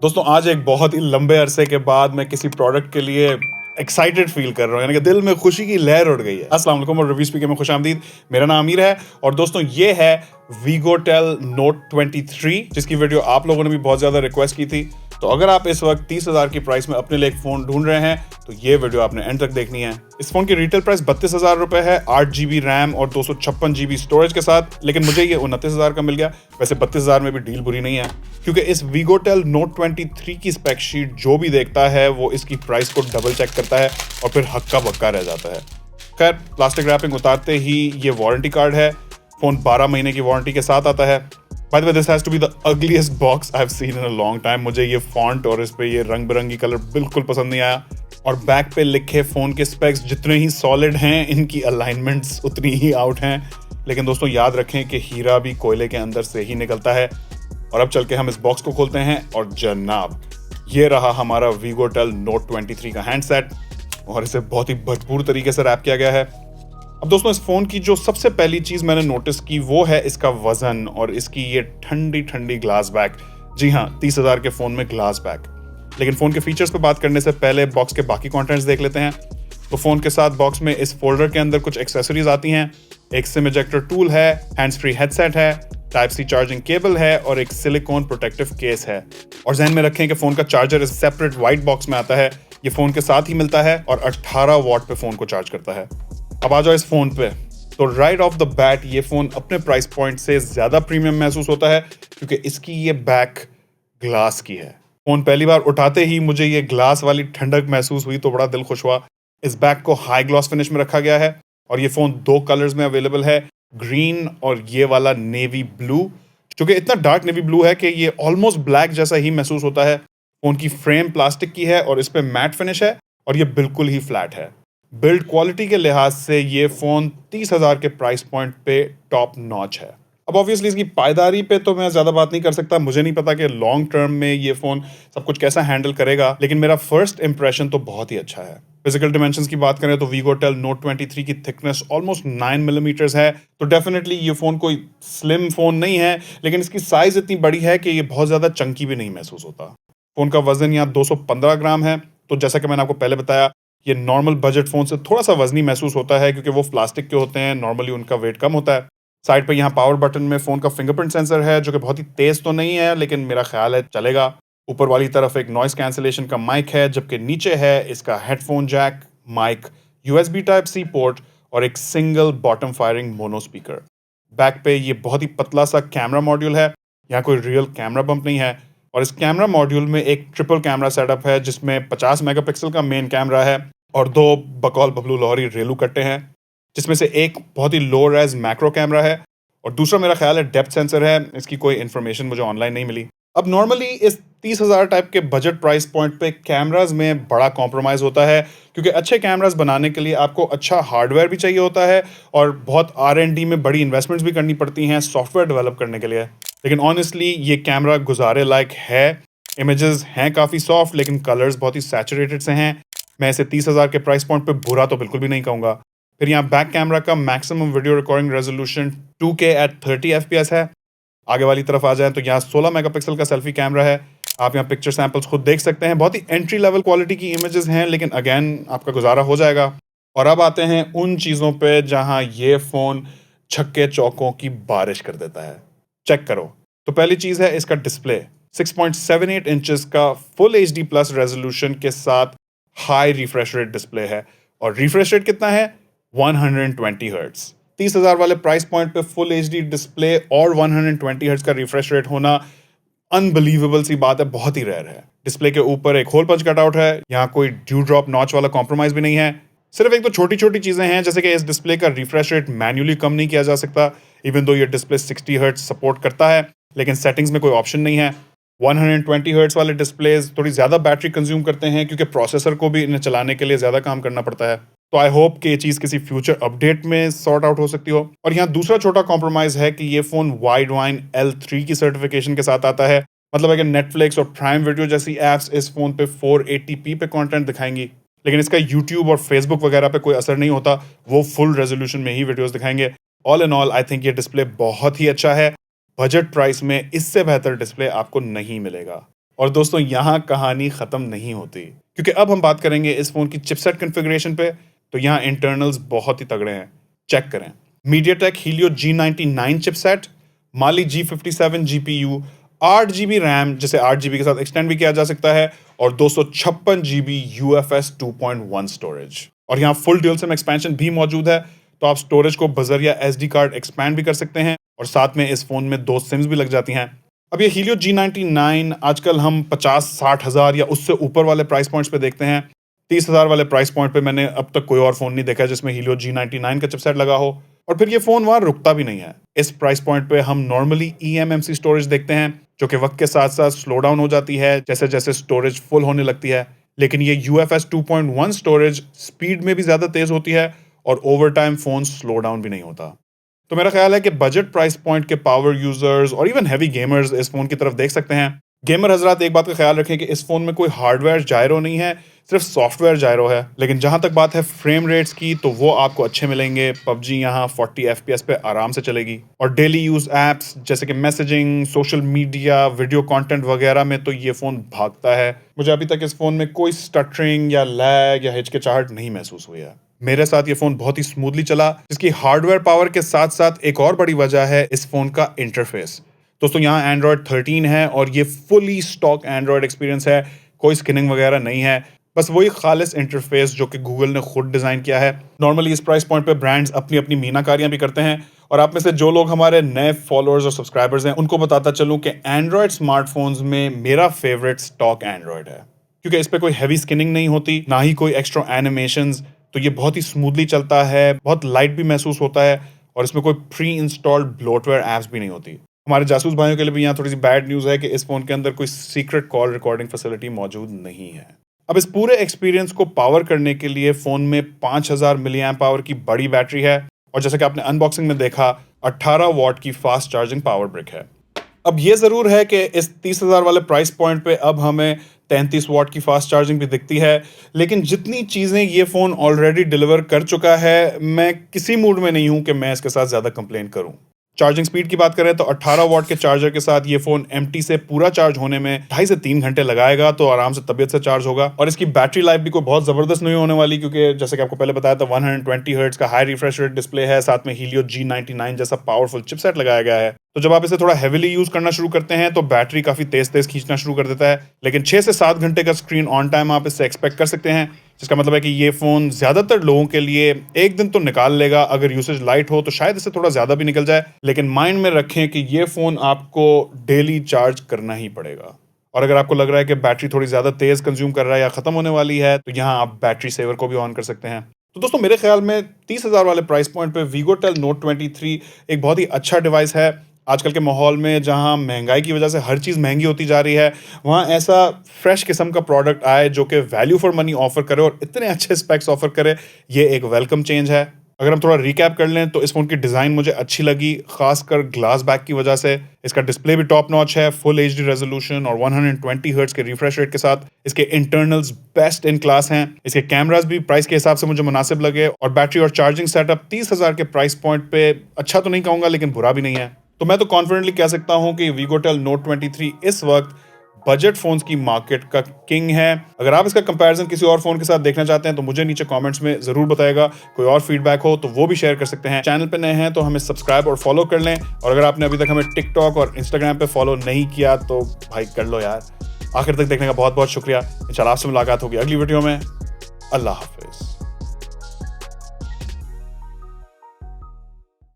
दोस्तों आज एक बहुत ही लंबे अरसे के बाद मैं किसी प्रोडक्ट के लिए एक्साइटेड फील कर रहा हूँ, यानी कि दिल में खुशी की लहर उड़ गई है। अस्सलाम वालेकुम और रिव्यू स्पीकर में खुशामदीद। मेरा नाम आमिर है और दोस्तों ये है वीगोटेल नोट 23 जिसकी वीडियो आप लोगों ने भी बहुत ज़्यादा रिक्वेस्ट की थी। तो अगर आप इस वक्त 30,000 की प्राइस में अपने लिए एक फ़ोन ढूंढ रहे हैं तो ये वीडियो आपने एंड तक देखनी है। इस फोन की रिटेल प्राइस 32,000 रुपए है, 8 GB रैम और 256 GB स्टोरेज के साथ, लेकिन मुझे ये 29,000 का मिल गया। वैसे 32,000 में भी डील बुरी नहीं है, क्योंकि इस वीगोटेल नोट 23 की स्पेक शीट जो भी देखता है वो इसकी प्राइस को डबल चेक करता है और फिर हक्का बक्का रह जाता है। खैर, प्लास्टिक रैपिंग उतारते ही ये वारंटी कार्ड है। फोन 12 महीने की वारंटी के साथ आता है। By the way, this has to be the ugliest box I've seen in a long time. मुझे ये फॉन्ट और इस पे ये रंग बिरंगी कलर बिल्कुल पसंद नहीं आया। और बैक पे लिखे फोन के स्पेक्स जितने ही सॉलिड हैं, इनकी अलाइनमेंट्स उतनी ही आउट हैं। लेकिन दोस्तों याद रखें कि हीरा भी कोयले के अंदर से ही निकलता है। और अब चल के हम इस बॉक्स को खोलते हैं और जनाब ये रहा हमारा वीगोटेल नोट 23 का हैंडसेट और इसे बहुत ही भरपूर तरीके से रैप किया गया है। अब दोस्तों इस फोन की जो सबसे पहली चीज मैंने नोटिस की वो है इसका वजन और इसकी ये ठंडी ठंडी ग्लास बैक। जी हाँ, 30,000 के फोन में ग्लास बैक। लेकिन फोन के फीचर्स पे बात करने से पहले बॉक्स के बाकी कंटेंट्स देख लेते हैं। तो फोन के साथ बॉक्स में इस फोल्डर के अंदर कुछ एक्सेसरीज आती हैं। एक सिम इजेक्टर टूल है, हैंड्स फ्री हेडसेट है, टाइप सी चार्जिंग केबल है और एक सिलिकॉन प्रोटेक्टिव केस है। और ध्यान में रखें कि फोन का चार्जर इस सेपरेट व्हाइट बॉक्स में आता है। ये फोन के साथ ही मिलता है और 18 वॉट पे फोन को चार्ज करता है। अब आ जाओ इस फोन पे। तो राइट ऑफ द बैट ये फोन अपने प्राइस पॉइंट से ज्यादा प्रीमियम महसूस होता है, क्योंकि इसकी ये बैक ग्लास की है। फोन पहली बार उठाते ही मुझे ये ग्लास वाली ठंडक महसूस हुई तो बड़ा दिल खुश हुआ। इस बैक को हाई ग्लॉस फिनिश में रखा गया है और ये फोन 2 कलर्स में अवेलेबल है, ग्रीन और ये वाला नेवी ब्लू, जो कि इतना डार्क नेवी ब्लू है कि ये ऑलमोस्ट ब्लैक जैसा ही महसूस होता है। फोन की फ्रेम प्लास्टिक की है और इस पे मैट फिनिश है और ये बिल्कुल ही फ्लैट है। बिल्ड क्वालिटी के लिहाज से ये फोन 30,000 के प्राइस पॉइंट पे टॉप नॉच है। अब ऑब्वियसली इसकी पायदारी पे तो मैं ज्यादा बात नहीं कर सकता, मुझे नहीं पता कि लॉन्ग टर्म में ये फोन सब कुछ कैसा हैंडल करेगा, लेकिन मेरा फर्स्ट इंप्रेशन तो बहुत ही अच्छा है। फिजिकल डिमेंशंस की बात करें तो वीगोटेल नोट 23 की थिकनेस ऑलमोस्ट 9 मिलीमीटर्स है। तो डेफिनेटली ये फोन कोई स्लिम फोन नहीं है, लेकिन इसकी साइज इतनी बड़ी है कि ये बहुत ज्यादा चंकी भी नहीं महसूस होता। फोन का वजन यहाँ 215 ग्राम है। तो जैसा कि मैंने आपको पहले बताया, ये नॉर्मल बजट फोन से थोड़ा सा वजनी महसूस होता है, क्योंकि वो प्लास्टिक के होते हैं, नॉर्मली उनका वेट कम होता है। साइड पे यहाँ पावर बटन में फोन का फिंगरप्रिंट सेंसर है, जो कि बहुत ही तेज तो नहीं है, लेकिन मेरा ख्याल है चलेगा। ऊपर वाली तरफ एक नॉइस कैंसिलेशन का माइक है, जबकि नीचे है इसका headphone jack, mic, USB type C port और एक single bottom firing mono speaker. Back पे ये बहुत ही पतला सा कैमरा मॉड्यूल है। यहाँ कोई रियल कैमरा बम्प नहीं है और इस कैमरा मॉड्यूल में एक ट्रिपल कैमरा सेटअप है, जिसमें 50 मेगापिक्सल का मेन कैमरा है और 2 बकौल बबलू लाहौरी रेलू कट्टे हैं, जिसमें से एक बहुत ही लो रेज मैक्रो कैमरा है और दूसरा मेरा ख्याल है डेप्थ सेंसर है। इसकी कोई इन्फॉर्मेशन मुझे ऑनलाइन नहीं मिली। अब नॉर्मली इस 30,000 टाइप के बजट प्राइस पॉइंट पे कैमराज में बड़ा कॉम्प्रोमाइज़ होता है, क्योंकि अच्छे कैमराज बनाने के लिए आपको अच्छा हार्डवेयर भी चाहिए होता है और बहुत R&D में बड़ी इन्वेस्टमेंट्स भी करनी पड़ती हैं सॉफ्टवेयर डेवलप करने के लिए। लेकिन ऑनेस्टली ये कैमरा गुजारे लायक है। इमेजेस हैं काफ़ी सॉफ्ट, लेकिन कलर्स बहुत ही सैचुरेटेड से हैं। मैं इसे 30,000 के प्राइस पॉइंट पे बुरा तो बिल्कुल भी नहीं कहूँगा। फिर यहाँ बैक कैमरा का maximum video recording resolution 2K at 30 FPS है। आगे वाली तरफ आ जाए तो यहाँ 16 मेगापिक्सल का सेल्फी कैमरा है। आप यहाँ पिक्चर सैंपल्स खुद देख सकते हैं। बहुत ही एंट्री लेवल क्वालिटी की इमेजेस हैं, लेकिन अगेन आपका गुजारा हो जाएगा। और अब आते हैं उन चीज़ों पे जहाँ ये फ़ोन छक्के चौकों की बारिश कर देता है। चेक करो। तो पहली चीज़ है इसका डिस्प्ले। 6.78 इंचेस का फुल HD प्लस रेजोल्यूशन के साथ हाई रिफ्रेश रेट डिस्प्ले है। और रिफ्रेश रेट कितना है? 120 हर्ट्ज। 30,000 वाले प्राइस पॉइंट पे फुल HD डिस्प्ले और 120 हर्ट्ज का रिफ्रेश रेट होना अनबिलीवेबल सी बात है, बहुत ही रेयर है। डिस्प्ले के ऊपर एक होल पंच कटआउट है। यहाँ कोई ड्यू ड्रॉप नॉच वाला कॉम्प्रोमाइज भी नहीं है। सिर्फ एक तो छोटी छोटी चीजें हैं, जैसे कि इस डिस्प्ले का रिफ्रेश रेट मैन्युअली कम नहीं किया जा सकता, इवन दो ये डिस्प्ले 60 हर्ट्ज सपोर्ट करता है, लेकिन सेटिंग्स में कोई ऑप्शन नहीं है। 120 हर्ट्ज वाले डिस्प्लेज थोड़ी ज़्यादा बैटरी कंज्यूम करते हैं, क्योंकि प्रोसेसर को भी इन्हें चलाने के लिए ज़्यादा काम करना पड़ता है। तो आई होप कि ये चीज़ किसी फ्यूचर अपडेट में सॉर्ट आउट हो सकती हो। और यहाँ दूसरा छोटा कॉम्प्रोमाइज़ है कि ये फ़ोन वाइडवाइन L3 की सर्टिफिकेशन के साथ आता है। मतलब अगर नेटफ्लिक्स और प्राइम वीडियो जैसी एप्स इस फ़ोन पे 480p पे कंटेंट दिखाएंगी, लेकिन इसका यूट्यूब और फेसबुक वगैरह पे कोई असर नहीं होता, वो फुल रेजोल्यूशन में ही वीडियोस दिखाएंगे। All in all I think ये डिस्प्ले बहुत ही अच्छा है। बजट प्राइस में इससे बेहतर डिस्प्ले आपको नहीं मिलेगा। और दोस्तों यहाँ कहानी खत्म नहीं होती, क्योंकि अब हम बात करेंगे इस फोन की चिपसेट कॉन्फ़िगरेशन पे। तो यहाँ इंटरनल्स बहुत ही तगड़े हैं, चेक करें। MediaTek Helio G99 chipset, Mali G57 GPU, 8GB RAM जिसे 8GB के साथ एक्सटेंड भी किया जा सकता है, और 256GB UFS 2.1 स्टोरेज। और यहाँ फुल ड्यूल सिम एक्सपेंशन भी मौजूद है, तो आप स्टोरेज को बजर या SD कार्ड एक्सपैंड भी कर सकते हैं, और साथ में इस फोन में 2 सिम्स भी लग जाती हैं। अब ये Helio G99 आजकल हम 50-60 हज़ार या उससे ऊपर वाले प्राइस पॉइंट्स पे देखते हैं। 30 हज़ार वाले प्राइस पॉइंट पे मैंने अब तक कोई और फोन नहीं देखा जिसमें Helio G99 का चिपसेट लगा हो। और फिर ये फोन वहां रुकता भी नहीं है। इस प्राइस पॉइंट पे हम नॉर्मली eMMC स्टोरेज देखते हैं, जो कि वक्त के साथ साथ स्लो डाउन हो जाती है जैसे जैसे स्टोरेज फुल होने लगती है। लेकिन ये UFS 2.1 स्टोरेज स्पीड में भी ज्यादा तेज होती है, और over time phone slow down भी नहीं होता। तो मेरा ख्याल है कि बजट प्राइस पॉइंट के पावर यूजर्स और इवन हैवी गेमर्स इस फोन की तरफ देख सकते हैं। गेमर हजरात एक बात का ख्याल रखें कि इस फोन में कोई हार्डवेयर जायरो नहीं है, सिर्फ सॉफ्टवेयर जायरो है। लेकिन जहां तक बात है फ्रेम रेट्स की, तो वो आपको अच्छे मिलेंगे। PUBG यहाँ 40 FPS पे आराम से चलेगी, और डेली यूज एप्स जैसे कि messaging, social media, video content वगैरह में तो ये फोन भागता है। मुझे अभी तक इस फोन में कोई स्टटरिंग या लैग या हिचकिचाहट नहीं महसूस हुई है। मेरे साथ ये फोन बहुत ही स्मूथली चला, जिसकी हार्डवेयर पावर के साथ साथ एक और बड़ी वजह है इस फोन का इंटरफेस। दोस्तों यहाँ Android 13 है, और ये फुली स्टॉक एंड्रॉयड एक्सपीरियंस है, कोई स्किनिंग वगैरह नहीं है, बस वही खालिस इंटरफेस जो कि गूगल ने खुद डिजाइन किया है। नॉर्मली इस प्राइस पॉइंट पे ब्रांड्स अपनी अपनी मीनाकारियां भी करते हैं, और आप में से जो लोग हमारे नए फॉलोअर्स और सब्सक्राइबर्स हैं उनको बताता चलूं कि एंड्रॉयड स्मार्टफोन्स में मेरा फेवरेट स्टॉक एंड्रॉयड है, क्योंकि इस पे कोई हैवी स्किनिंग नहीं होती, ना ही कोई एक्स्ट्रा एनिमेशंस। तो ये बहुत ही स्मूथली चलता है, बहुत लाइट भी महसूस होता है, और इसमें कोई प्री इंस्टॉल्ड ब्लोटवेयर ऐप्स भी नहीं होती। हमारे जासूस भाइयों के लिए भी यहाँ थोड़ी सी बैड न्यूज़ है कि इस फोन के अंदर कोई सीक्रेट कॉल रिकॉर्डिंग फैसिलिटी मौजूद नहीं है। अब इस पूरे एक्सपीरियंस को पावर करने के लिए फोन में 5000 मिली एम्प पावर की बड़ी बैटरी है, और जैसे कि आपने अनबॉक्सिंग में देखा 18 वॉट की फास्ट चार्जिंग पावर ब्रिक है। अब ये जरूर है कि इस 30,000 वाले प्राइस पॉइंट पे अब हमें 33 वॉट की फास्ट चार्जिंग भी दिखती है, लेकिन जितनी चीज़ें ये फ़ोन ऑलरेडी डिलीवर कर चुका है, मैं किसी मूड में नहीं हूं कि मैं इसके साथ ज़्यादा कंप्लेन करूं। चार्जिंग स्पीड की बात करें तो 18 वॉट के चार्जर के साथ ये फोन एम्प्टी से पूरा चार्ज होने में 2.5 से 3 घंटे लगाएगा, तो आराम से तबीयत से चार्ज होगा। और इसकी बैटरी लाइफ भी कोई बहुत जबरदस्त नहीं होने वाली, क्योंकि जैसे कि आपको पहले बताया था 120 हर्ट्ज का हाई रिफ्रेश रेट डिस्प्ले है, साथ में Helio G99 जैसा पावरफुल चिपसेट लगाया गया है। तो जब आप इसे थोड़ा हेविली यूज करना शुरू करते हैं तो बैटरी काफी तेज तेज खींचना शुरू कर देता है, लेकिन 6 से 7 घंटे का स्क्रीन ऑन टाइम आप इससे एक्सपेक्ट कर सकते हैं, जिसका मतलब है कि ये फोन ज्यादातर लोगों के लिए एक दिन तो निकाल लेगा। अगर यूसेज लाइट हो तो शायद इससे थोड़ा ज्यादा भी निकल जाए, लेकिन माइंड में रखें कि ये फोन आपको डेली चार्ज करना ही पड़ेगा। और अगर आपको लग रहा है कि बैटरी थोड़ी ज्यादा तेज कंज्यूम कर रहा है या खत्म होने वाली है, तो यहाँ आप बैटरी सेवर को भी ऑन कर सकते हैं। तो दोस्तों मेरे ख्याल में 30,000 वाले प्राइस पॉइंट पे Vigotel Note 23 एक बहुत ही अच्छा डिवाइस है। आजकल के माहौल में जहां महंगाई की वजह से हर चीज़ महंगी होती जा रही है, वहां ऐसा फ्रेश किस्म का प्रोडक्ट आए जो कि वैल्यू फॉर मनी ऑफर करे और इतने अच्छे स्पेक्स ऑफर करे, ये एक वेलकम चेंज है। अगर हम थोड़ा रिकैप कर लें तो इस फोन की डिज़ाइन मुझे अच्छी लगी, खासकर ग्लास बैक की वजह से। इसका डिस्प्ले भी टॉप नॉच है, फुल HD रेजोल्यूशन और 120 हर्ट्ज के रिफ्रेश रेट के साथ। इसके इंटरनल्स बेस्ट इन क्लास हैं। इसके कैमरास भी प्राइस के हिसाब से मुझे मुनासिब लगे, और बैटरी और चार्जिंग सेटअप 30,000 के प्राइस पॉइंट पे अच्छा तो नहीं कहूँगा, लेकिन बुरा भी नहीं है। तो मैं तो कॉन्फिडेंटली कह सकता हूँ कि Vigotel Note 23 इस वक्त बजट फोन्स की मार्केट का किंग है। अगर आप इसका कंपैरिजन किसी और फोन के साथ देखना चाहते हैं तो मुझे नीचे कमेंट्स में जरूर बताएगा। कोई और फीडबैक हो तो वो भी शेयर कर सकते हैं। चैनल पे नए हैं तो हमें सब्सक्राइब और फॉलो कर लें, और अगर आपने अभी तक हमें टिकटॉक और इंस्टाग्राम पे फॉलो नहीं किया तो भाई कर लो यार। आखिर तक देखने का बहुत बहुत शुक्रिया। इंशाल्लाह आपसे मुलाकात होगी अगली वीडियो में। अल्लाह हाफ़िज़।